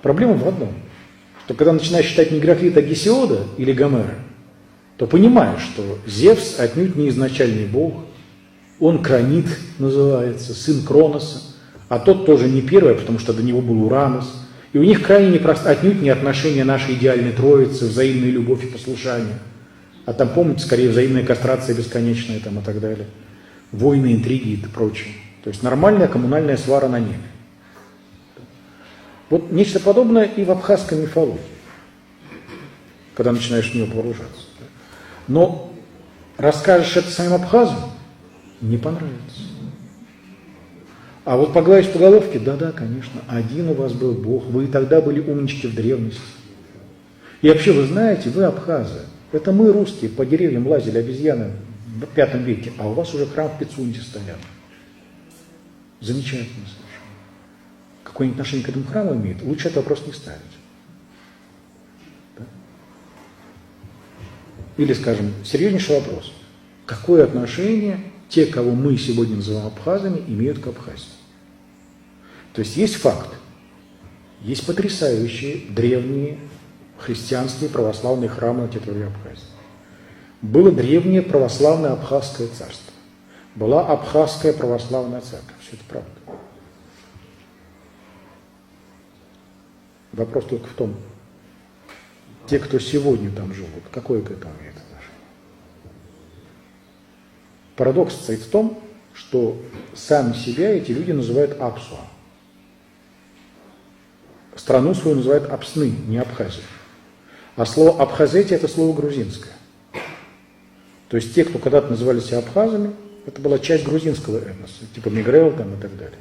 Проблема в одном, что когда начинаешь считать не Гераклита, а Гесиода или Гомера, то понимаешь, что Зевс отнюдь не изначальный бог, он Кранит называется, сын Кроноса, а тот тоже не первый, потому что до него был Уранус. И у них крайне непросто, отнюдь не отношения нашей идеальной троицы, взаимная любовь и послушание. А там, помните, скорее взаимная кастрация бесконечная там, и так далее. Войны, интриги и прочее. То есть нормальная коммунальная свара на небе. Вот нечто подобное и в абхазской мифологии, когда начинаешь в нее погружаться. Но расскажешь это самим абхазам, не понравится. А вот погладишь по головке, да-да, конечно, один у вас был Бог, вы и тогда были умнички в древности. И вообще, вы знаете, вы абхазы, это мы, русские, по деревьям лазили обезьяны в V веке, а у вас уже храм в Пицунде стоят. Замечательно совершенно. Какое-нибудь отношение к этому храму имеет, лучше этот вопрос не ставить. Да? Или, скажем, серьезнейший вопрос. Какое отношение те, кого мы сегодня называем абхазами, имеют к Абхазии? То есть факт, есть потрясающие древние христианские православные храмы на территории Абхазии. Было древнее православное Абхазское царство. Была Абхазская православная церковь. Все это правда. Вопрос только в том, те, кто сегодня там живут, какое к этому имеет отношение? Парадокс состоит в том, что сами себя эти люди называют Апсуа. Страну свою называют Апсны, не Абхазия. А слово Абхазетия – это слово грузинское. То есть те, кто когда-то называли себя абхазами, это была часть грузинского этноса, типа Мигрел там и так далее.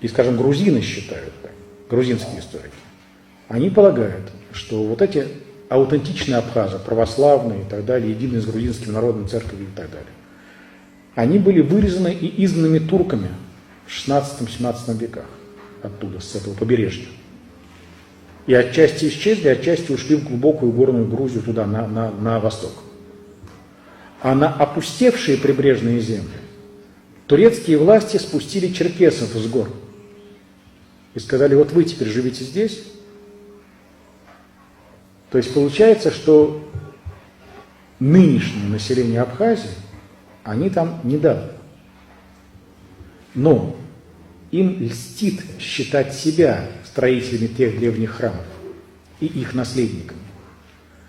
И, скажем, грузины считают, так, грузинские историки, они полагают, что вот эти аутентичные абхазы, православные и так далее, единые с грузинским народом, церковью и так далее, они были вырезаны и изгнаны турками в 16-17 веках оттуда, с этого побережья. И отчасти исчезли, отчасти ушли в глубокую горную Грузию, туда, на восток. А на опустевшие прибрежные земли турецкие власти спустили черкесов с гор и сказали, вот вы теперь живите здесь. То есть получается, что нынешнее население Абхазии, они там недавно. Но им льстит считать себя строителями тех древних храмов и их наследниками.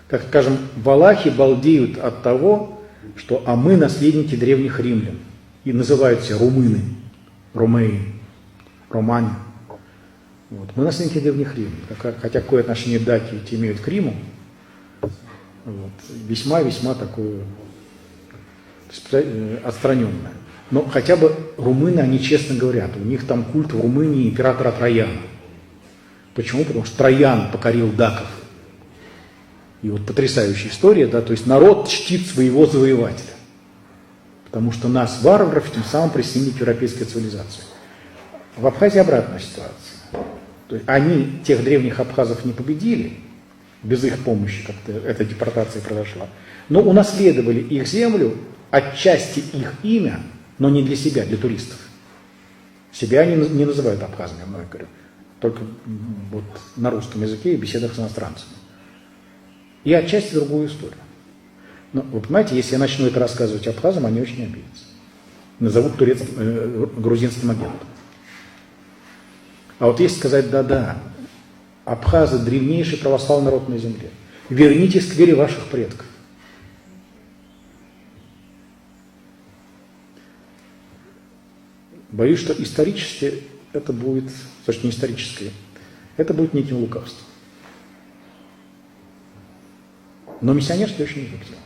Как, скажем, валахи балдеют от того, что а мы наследники древних римлян и называют себя румыны, ромеи, романе. Вот. Мы наследники древних римлян, хотя какое отношение даки эти имеют к Риму, вот, весьма-весьма такое отстраненное. Но хотя бы румыны, они честно говорят, у них там культ в Румынии императора Трояна. Почему? Потому что Троян покорил даков. И вот потрясающая история, да, то есть народ чтит своего завоевателя. Потому что нас, варваров, тем самым присоединили к европейской цивилизации. В Абхазии обратная ситуация. То есть они тех древних абхазов не победили, без их помощи как-то эта депортация произошла, но унаследовали их землю, отчасти их имя, но не для себя, для туристов. Себя они не называют абхазами, я много говорю, только вот на русском языке и беседах с иностранцами. И отчасти другую историю. Но вы понимаете, если я начну это рассказывать абхазам, они очень обидятся. Назовут грузинским агентом. А вот если сказать, да-да, абхазы – древнейший православный народ на земле, вернитесь к вере ваших предков. Боюсь, что исторически это будет, точнее не исторически, это будет неким лукавством. Но миссионерство очень эффективно.